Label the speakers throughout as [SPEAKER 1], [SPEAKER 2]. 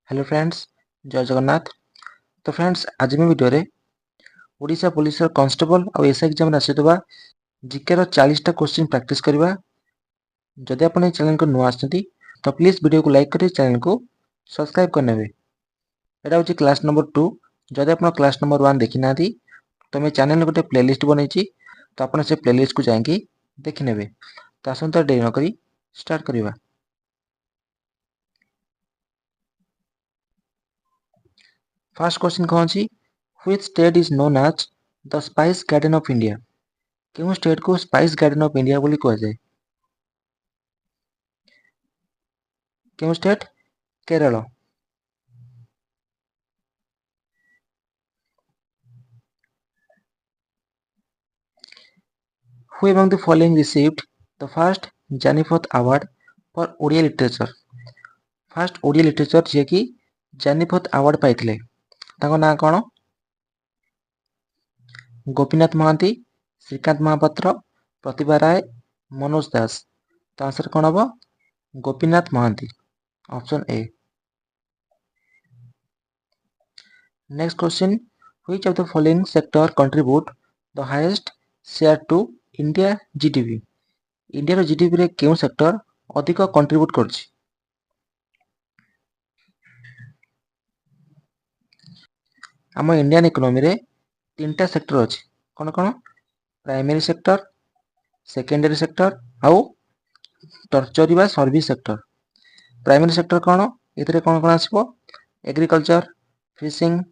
[SPEAKER 1] Hello friends, जय जगन्नाथ। तो friends आज मैं वीडियो रे ओडिशा पुलिस कांस्टेबल और एसआई एग्जाम आसुवा जीके रो 40टा क्वेश्चन प्रैक्टिस करवा। जदि आप चैनल को नुआ आछंती तो प्लीज वीडियो को लाइक करी चैनल को सब्सक्राइब करनेबे। एटा होची क्लास नंबर 2। जदि आप क्लास नंबर 1 देखि नाथी तो मैं चैनल गोटे प्लेलिस्ट बनैछि, तो आपण से प्लेलिस्ट को जाइए देखि नेबे। तो आसंता देरी न करी स्टार्ट करवा। फर्स्ट क्वेश्चन कौन छी? Which state is known as the spice garden of India? क्यों स्टेट को स्पाइस गार्डन ऑफ इंडिया बोली कह जाए? क्यों state? Kerala. Who among the following received the first Janifoth Award for Odia Literature? First Odia literature जे कि जानिफथ अवार्ड पाइथिले ताको ना कोन? गोपीनाथ महांती, श्रीकांत महापात्र, प्रतिभा राय, मनोज दास। तो आंसर कोन हबो? Gopinath Mohanty, option A. Next question, which of the following sector contribute the highest share to India GDP? India रो GDP रे केउ सेक्टर अधिक कंट्रीब्यूट करछि? आम इंडियन इकोनॉमी रे तीनटा सेक्टर अछि। कोन कोन? प्राइमरी सेक्टर, सेकेंडरी सेक्टर आउ टर्चरी बा सर्विस सेक्टर। प्राइमरी सेक्टर कोन? एथिरे कोन कोन आसीबो? Agriculture, fishing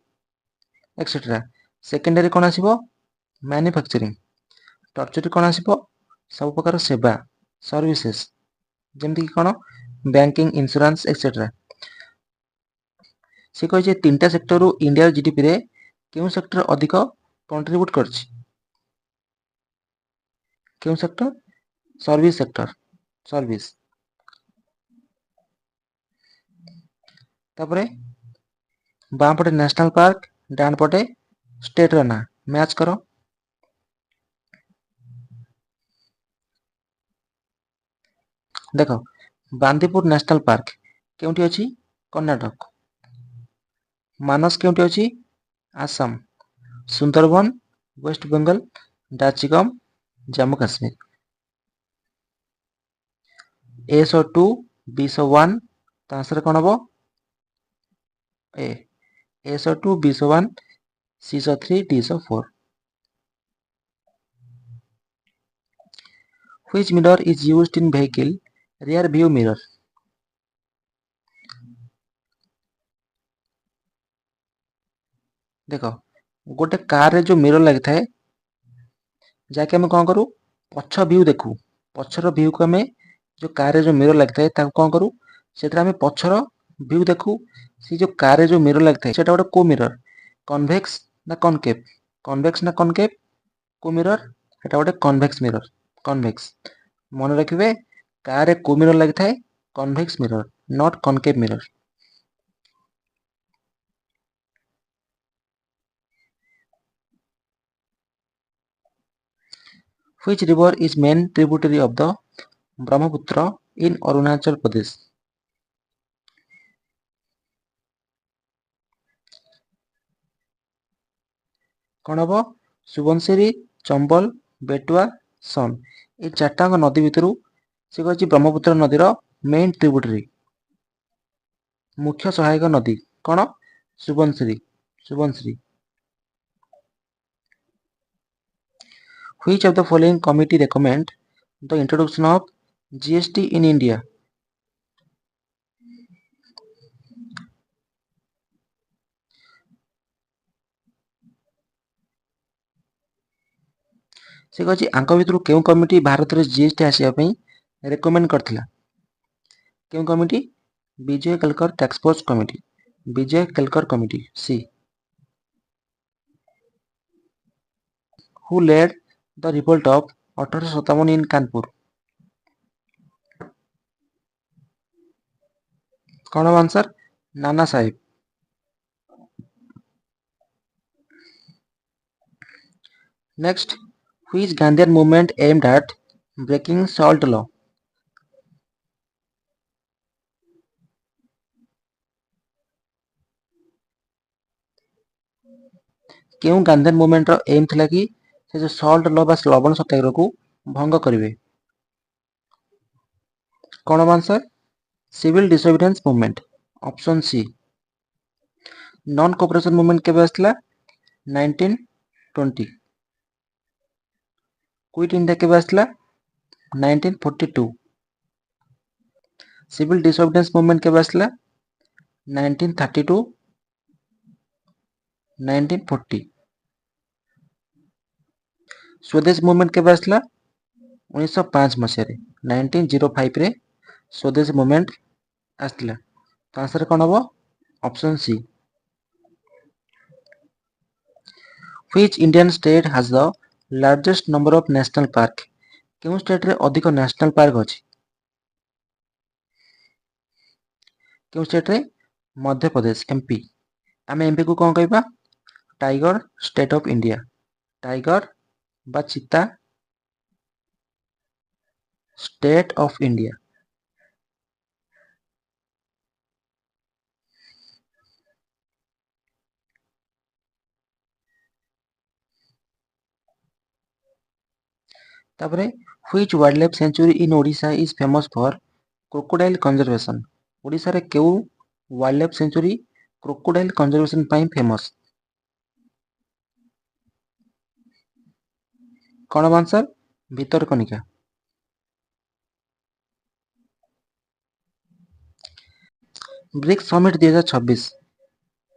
[SPEAKER 1] etcetera. सेकेंडरी कोन आसीबो? मैन्युफैक्चरिंग। टर्चरी कोन आसीबो? सब प्रकार सेवा सर्विसेस, जेमति कि कोन? Banking, insurance etcetera. से कहे तीनटा सेक्टर रु इंडिया जीडीपी रे केउ सेक्टर अधिक कंट्रीब्यूट करछि? केउ सेक्टर? Service sector, service. तापरे बाम पटे नेशनल पार्क, डान पटे स्टेट रो ना मैच करो। देखो बांदीपुर नेशनल पार्क केउठी अछि? कर्नाटक। मानस केउठी अछि? आसाम। सुंदरबन वेस्ट बंगाल, डाचिगम जम्मू काश्मीर। A02, B01 तो आंसर कोन हबो? ए। A02, B01, C03, D04। Which mirror is used in vehicle rear view mirror? देखो गोटे कार रे जो मिरर लगी थाए जाके हम कौन करूँ? पछ व्यू देखू। पछर व्यू को हमें जो कार रे जो मिरर लगी थाए ताको कौन करूँ? सेतरा हमें पछर व्यू देखू। सी जो कार रे जो मिरर लगी थाए सेटा गोटे को मिरर? कन्वेक्स ना कनकेव? कन्वेक्स ना कनकेव को मिरर? सेटा गोटे कन्वेक्स मिरर, कन्वेक्स। मन रखिबे कार रे को मिरर लगी थाए? Convex mirror, not concave mirror. Which river is main tributary of the Brahmaputra in Arunachal Pradesh? कौन हम? सुबनसिरी, चंबल, बेटुआ, सन। ये चार्टा नदी भितर से कही ब्रह्मपुत्र नदीर मेन ट्रिब्यूटरी, मुख्य सहायक नदी कौन? Subansiri, Subansiri. Which of the following committee recommend the introduction of GST in India? से कही आंक भितर क्यों कमिटी भारत में जीएसटी आसवाई रेकमेंड करथिला? क्यों committee? Vijay Kelkar tax force committee, Vijay Kelkar committee, C. Who led the revolt of 1857 in Kanpur? कौन answer? Nana Saheb. Next, which Gandhian movement aimed at breaking salt law? କେଉଁ ଗାନ୍ଧୀଆନ ମୁଭମେଣ୍ଟର ଏମ୍ ଥିଲା କି ସେ ଯେଉଁ ସଲ୍ଟ ଲ ବା ଲବଣ ସତ୍ୟାଗ୍ରହକୁ ଭଙ୍ଗ କରିବେ? କ'ଣ answer? Civil ଡିସୋବିଡିଏନ୍ସ movement. Option C. Non cooperation movement କେବେ ଆସିଥିଲା? 1920। କ୍ୱିଟ୍ ଇଣ୍ଡିଆ କେବେ ଆସିଥିଲା? 1942। ସିଭିଲ ଡିସୋବିଡିଏନ୍ସ ମୁଭମେଣ୍ଟ କେବେ ଆସିଥିଲା? 1932, 1940। ସ୍ୱଦେଶ ମୁଭମେଣ୍ଟ କେବେ ଆସିଥିଲା? 1905 ମସିହାରେ 1905ରେ ସ୍ୱଦେଶ ମୁଭମେଣ୍ଟ ଆସିଥିଲା। ତ ଆନ୍ସର କ'ଣ ହେବ? Option C. Which Indian state has the largest number of national park? କେଉଁ ଷ୍ଟେଟ୍ରେ ଅଧିକ ନ୍ୟାସନାଲ ପାର୍କ ଅଛି? କେଉଁ ଷ୍ଟେଟ୍ରେ? ମଧ୍ୟପ୍ରଦେଶ, ଏମପି। ଆମେ ଏମପିକୁ କ'ଣ କହିବା? Tiger state of India. Tiger ବା ଚିତା ଷ୍ଟେଟ୍ ଅଫ୍ ଇଣ୍ଡିଆ। ତାପରେ which wildlife sanctuary in Odisha is famous for crocodile conservation? ଓଡ଼ିଶାରେ କେଉଁ wildlife sanctuary crocodile conservation ପାଇଁ ଫେମସ୍? କ'ଣ ଆନ୍ସର? ଭିତରକନିକା। ବ୍ରିକ୍ସ ସମିଟ୍ 2026,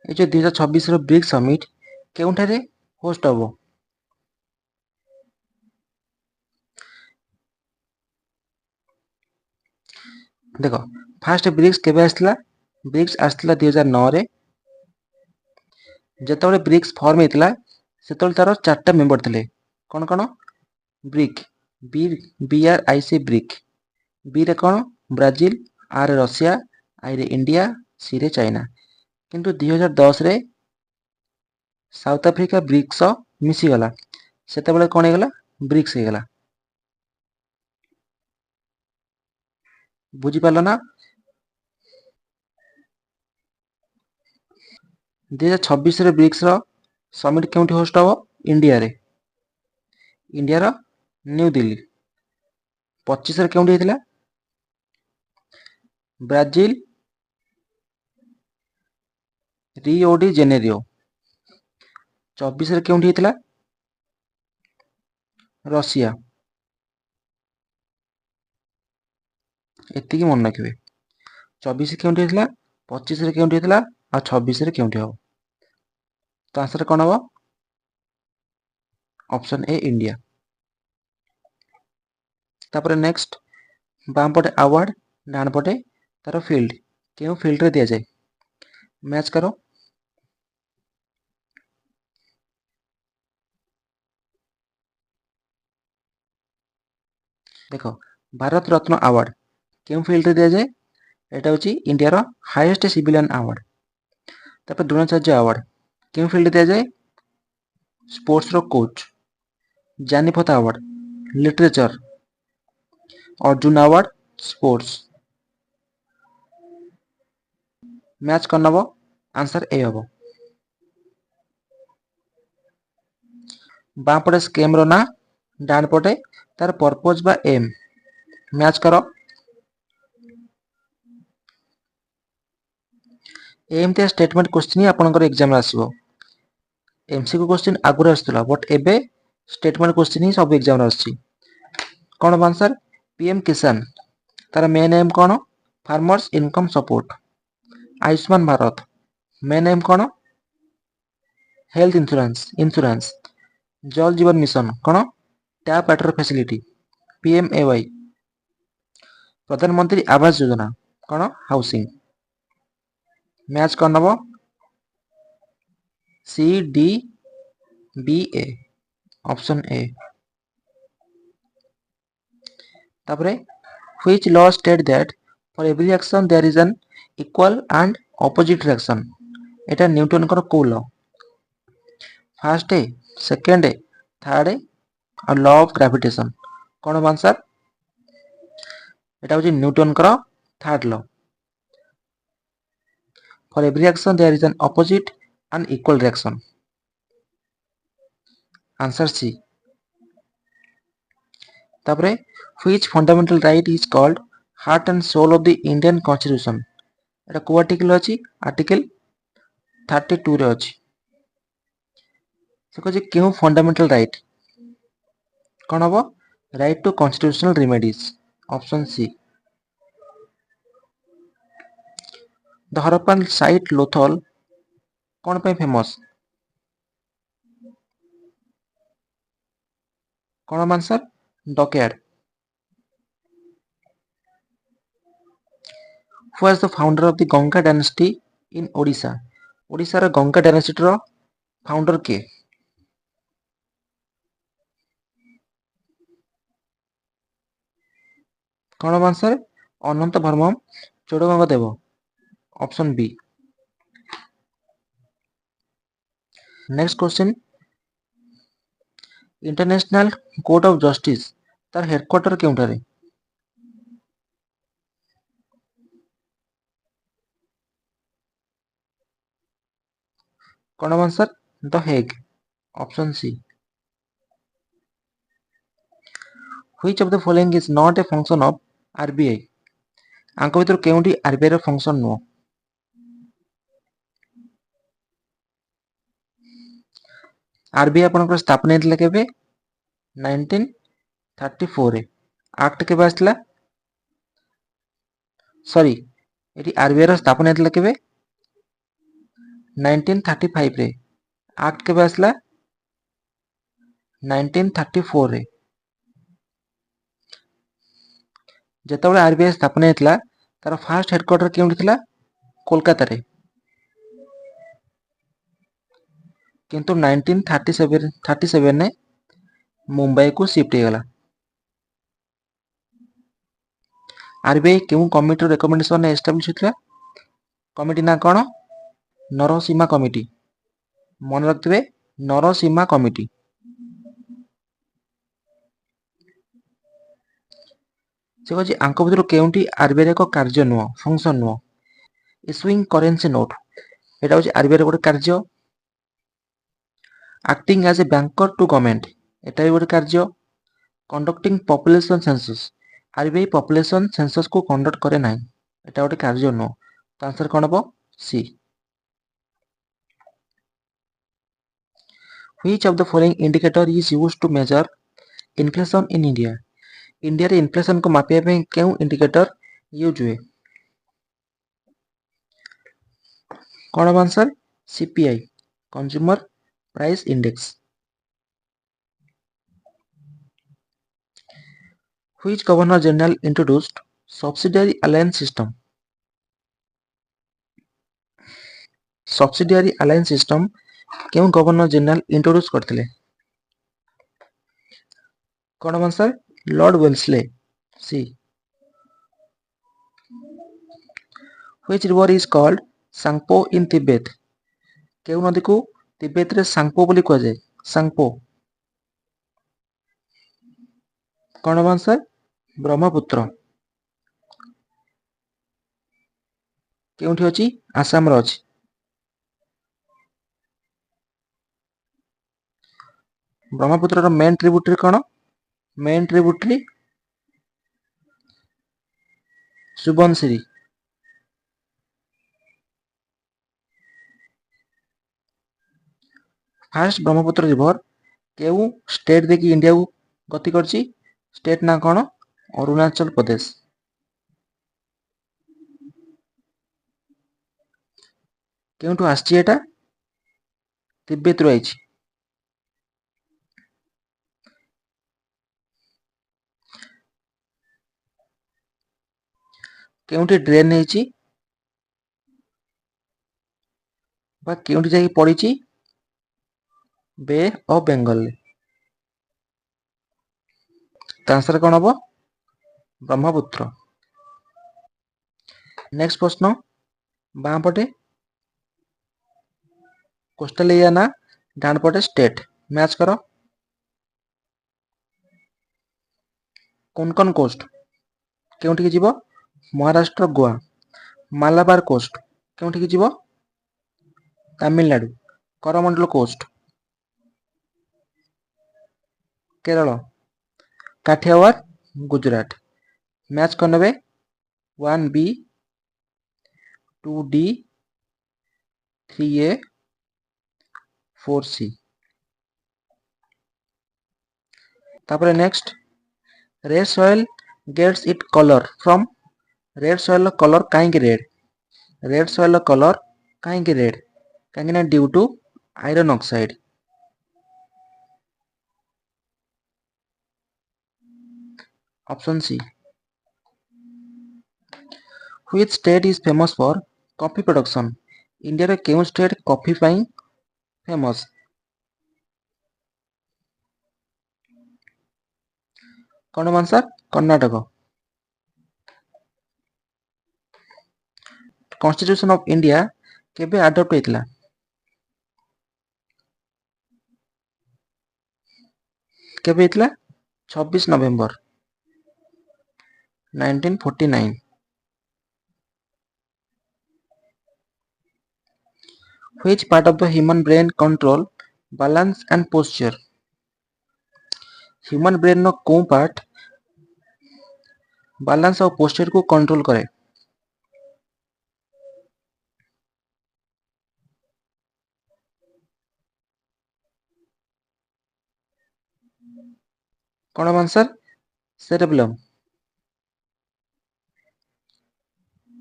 [SPEAKER 1] ଏ ଯେଉଁ 2026ର ବ୍ରିକ୍ସ ସମିଟ୍ କେଉଁଠାରେ ହୋଷ୍ଟ ହେବ? ଦେଖ, ଫାଷ୍ଟ ବ୍ରିକ୍ସ କେବେ ଆସିଥିଲା? ବ୍ରିକ୍ସ ଆସିଥିଲା 2009ରେ। ଯେତେବେଳେ ବ୍ରିକ୍ସ ଫର୍ମ ହେଇଥିଲା ସେତେବେଳେ ତାର 4ଟା ମେମ୍ବର ଥିଲେ। କ'ଣ କ'ଣ? BRICS, BRIC BRICS. ବିରେ କ'ଣ? ବ୍ରାଜିଲ, ଆରେ ରଷିଆ, ଆଇରେ ଇଣ୍ଡିଆ, ସିରେ ଚାଇନା। କିନ୍ତୁ 2010ରେ ସାଉଥ ଆଫ୍ରିକା ବ୍ରିକ୍ସ ମିଶିଗଲା, ସେତେବେଳେ କ'ଣ ହେଇଗଲା? ବ୍ରିକ୍ସ ହେଇଗଲା। ବୁଝିପାରିଲ ନା? 2026ରେ ବ୍ରିକ୍ସର ସମିଟ୍ କେଉଁଠି ହୋଷ୍ଟ ହେବ? ଇଣ୍ଡିଆରେ। ଇଣ୍ଡିଆର ନ୍ୟୁ ଦିଲ୍ଲୀ। 25ରେ କେଉଁଠି ହେଇଥିଲା? Brazil, Rio de Janeiro. 24ରେ କେଉଁଠି ହେଇଥିଲା? ରଷିଆ। ଏତିକି ମନେ ରଖିବେ। 24 କେଉଁଠି ହେଇଥିଲା, 25ରେ କେଉଁଠି ହେଇଥିଲା, ଆଉ 26ରେ କେଉଁଠି ହେବ? ତ ଆନ୍ସର କ'ଣ ହେବ? Option A India. ତାପରେ ନେକ୍ସଟ, ବାମ ପଟେ ଆୱାର୍ଡ, ଡାହାଣ ପଟେ ତାର ଫିଲ୍ଡ। କେଉଁ ଫିଲ୍ଡରେ ଦିଆଯାଏ? ମ୍ୟାଚ୍ କର। ଦେଖ, ଭାରତ ରତ୍ନ ଆୱାର୍ଡ କେଉଁ ଫିଲ୍ଡରେ ଦିଆଯାଏ? এটা ହେଉଛି ଇଣ୍ଡିଆର ହାଇଏଷ୍ଟ ସିଭିଲିଆନ୍ ଆୱାର୍ଡ। ତାପରେ ଦ୍ରୋଣାଚାର୍ଯ୍ୟ ଆୱାର୍ଡ କେଉଁ ଫିଲ୍ଡରେ ଦିଆଯାଏ? ସ୍ପୋର୍ଟସର coach. Jnanpith award literature. Arjuna award sports. Match କ'ଣ ନେବ? ଆନ୍ସର ଏ ହେବ। ବାଁ ପଟେ ସ୍କେମର ନାଁ, ଡାହାଣ ପଟେ ତାର ପର୍ପୋଜ ବା ଏମ୍। ମ୍ୟାଚ୍ କର। ଏମିତିଆ ଷ୍ଟେଟମେଣ୍ଟ କ୍ୱେଶ୍ଚିନ୍ ଆପଣଙ୍କର ଏକ୍ଜାମରେ ଆସିବ। MCQ କ୍ୱେଶ୍ଚିନ୍ ଆଗରୁ ଆସୁଥିଲା, ବଟ୍ ଏବେ ଷ୍ଟେଟମେଣ୍ଟ କ୍ୱେଶ୍ଚିନ୍ ହିଁ ସବୁ ଏକ୍ଜାମରେ ଆସୁଛି। କ'ଣ ଆନ୍ସର? PM କିଷାନ, ତାର ମେନ୍ ଏମ୍ କ'ଣ? Farmers income support. Ayushman Bharat, main aim କ'ଣ? Health insurance. Jal Jeevan mission କ'ଣ? Tap water facility. PMAY। Pradhanmantri Awas Yojana କ'ଣ? ହାଉସିଂ। ମ୍ୟାଚ୍ କ'ଣ ନେବ? CDBA, option A. ତାପରେ which law state that for every action there is an equal and opposite reaction? এটা নিউটনଙ୍କର କୋଉ ଲ? First, second, third ଆଉ law of ଗ୍ରାଭିଟେସନ। କ'ଣ answer? এটা ହେଉଛି ନିଉଟନଙ୍କର third law. For every action there is an opposite and equal reaction. Answer C. तापरे which fundamental right is called heart and soul of the Indian constitution. एटा को article अछि? Article 32 रे अछि। से कहछि केउ फंडामेंटल राइट कोन हबो? Right to constitutional remedies. Option C. The Harappan site Lothal कोन पे फेमस? कोन answer? Dockyard. Who was the founder of the Ganga dynasty in Odisha? Odisha रे गंगा डायनेस्टी रो फाउंडर के? कोन answer? Anant Varman Chodaganga Dev. Option B. Next question, international court of justice तार हेडक्वार्टर केउठारे? कोन answer? The Hague. Option C. Which of the following is not a function of RBI? आंक भितर केउंटी RBI रो function no? RBI आपनकर स्थापना हेतला केबे? 1934 रे। एक्ट केबे आसला? सॉरी, एटी आरबीआई रो स्थापना हेतला केबे? 1935 रे। एक्ट केबे आसला? 1934 रे। जेतबेले आरबीआई स्थापना हेतला तार फर्स्ट हेडक्वार्टर केउंटी थिला? कोलकाता रे। किंतु 1937 ने मुंबई को शिफ्ट हो गला। आरबीआई केउ कमिटी रिकमेंडेशन ने एस्टाब्लिश होतला? कमिटी ना कोन? नरसीमा कमिटी। मन रखिबे, नरसीमा कमिटी। से कहछि आंक भितर केउंटी आरबीआई को कार्य नुह, फंक्शन नुह? इशुइंग करेंसी नोट एटा होछि आरबीआई रो गोटे कार्य। Acting as a banker to government एटा भी गोटे कार्य। Conducting population census RBI population census को कंडक्ट करे नाही, एटा गोटे कार्य नुह। तो आंसर कोन हबो? C. Which of the following indicator is used to measure inflation in India? India रे इन्फ्लेशन को मापिया पे केउ इंडिकेटर यूज हुए? कोन answer? CPI, consumer price index. Which Governor General introduced subsidiary alliance system? Subsidiary alliance system केउ governor general introduce करथिले? कोन answer? Lord Wellesley. C. Which river is called Sangpo in Tibet? केउ नदी को तिब्बत रे सांगपो बोली कह जाय? सांगपो। कोन आंसर? ब्रह्मपुत्र। केउठी अछि? आसाम रो अछि। ब्रह्मपुत्र रो मेन ट्रिब्यूटरी कोन? Main tributary Subansiri. First Brahmaputra river केउ स्टेट देखि इंडिया को गति करछि? स्टेट ना कोन? अरुणाचल प्रदेश। केउठु आछि एटा? तिब्बत रो आइछि। केउठी ड्रेन हेछि बा केउठी जाई पड़िछि? बे ऑफ बेंगल। त आंसर कोन हबो? ब्रह्मपुत्र। नेक्स्ट प्रश्न, बाम पटे कोस्टल एरिया ना डान पटे स्टेट मैच करो। कोन कोस्ट केउठी की जीवो? महाराष्ट्र, गोवा। मालाबार कोस्ट केउठी की जीवो? तमिलनाडु। करमंडल कोस्ट केरल, काठियावाड़ गुजरात। मैच कर नेबे 1B 2D 3A 4C। तापर next red soil gets it colour from. Red soil colour कहीं रेड, रेड सॉइल कलर कहीं रेड कहीं due to iron oxide. Option C. Which state is famous for coffee production. India रे केउं state coffee पाई famous. कौन answer Karnataka. Constitution of India केबे adopt होइतला। केबे होइतला 26 नवंबर 1949। Which part of the human brain control balance and posture। Human brain नो कों part balance और posture को कंट्रोल करे। कौन आंसर सेरेब्रम।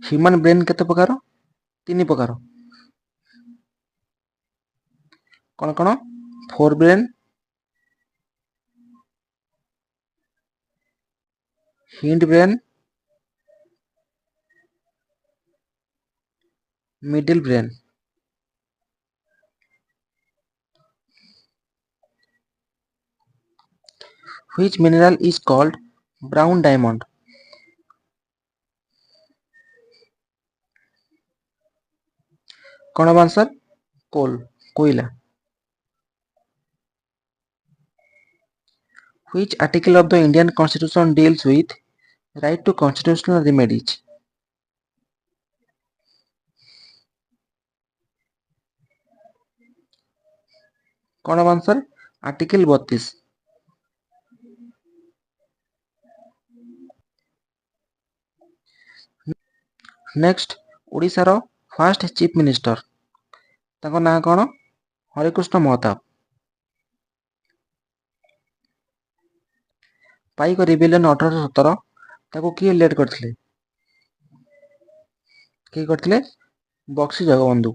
[SPEAKER 1] ह्यूमन ब्रेन केते प्रकार 3 प्रकार। कौन कौन fore brain, hind brain, middle brain. Which mineral is called brown diamond। कौन आंसर कोल कोयला। Which article of the Indian Constitution deals with right to constitutional remedies। कौन answer article 32। Next Odisha row first chief minister ताको ना कौन हरिकृष्ण महताब। पाइक rebellion 1817 ताको किए lead करथिले। किए करथिले Bakshi Jagabandhu.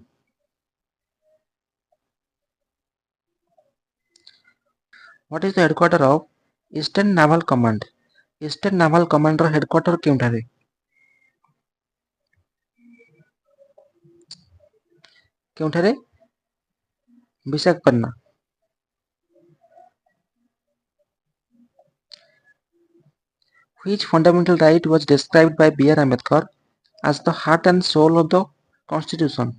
[SPEAKER 1] What is the headquarter of eastern naval command. Eastern naval command रो हेडक्वार्टर केउठारे। केउठारे Visakhapatnam. Which fundamental right was described by B.R. Ambedkar as the heart and soul of the constitution।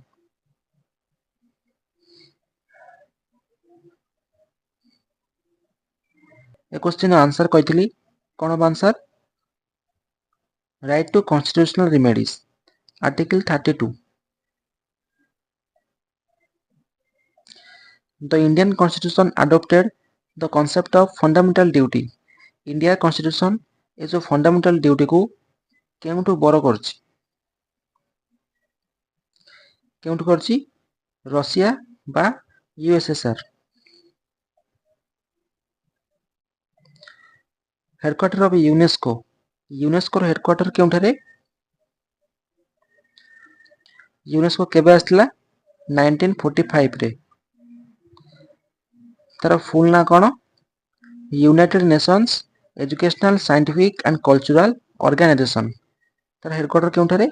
[SPEAKER 1] ए क्वेश्चन आंसर कहितली कौन answer right to constitutional remedies article 32। The Indian Constitution adopted the concept of fundamental duty। India constitution ए जो fundamental duty को केउठु बर करछि। केउठु करछि Russia बा USSR. Headquarter of UNESCO. UNESCO रो हेडक्वार्टर केउठारे। यूनेस्को केबे आस्थिला 1945 रे। तार फुल ना कौन United Nations Educational Scientific and Cultural Organisation. तार हेडक्वार्टर केउठारे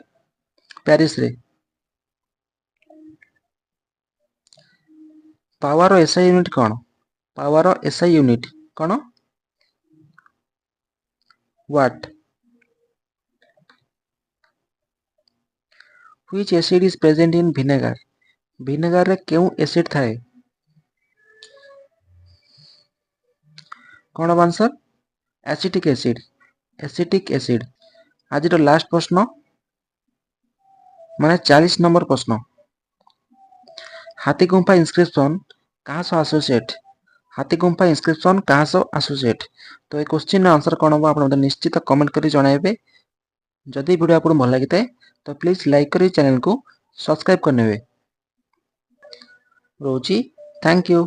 [SPEAKER 1] पेरिस रे। पावर एसआई यूनिट कौन पावर एसआई यूनिट कौन watt. Which acid is present in vinegar। vinegar रे केउ एसिड थाए। कौन answer acetic acid. Acetic acid. आज लास्ट प्रश्न माने 40 नंबर प्रश्न। हाथी गुंफा इंस्क्रिप्शन कहाँ सह एसोसिएट। हाथीगुम्फा इनस्क्रिप्शन क्या सह आसोसीएट। तो ये क्वेश्चन आंसर कौन हम आप निश्चित कमेंट कर जणाइबे। जदि वीडियो आपको भल लगी तो प्लीज लाइक करी चैनल को सब्सक्राइब करने रोची। Thank you.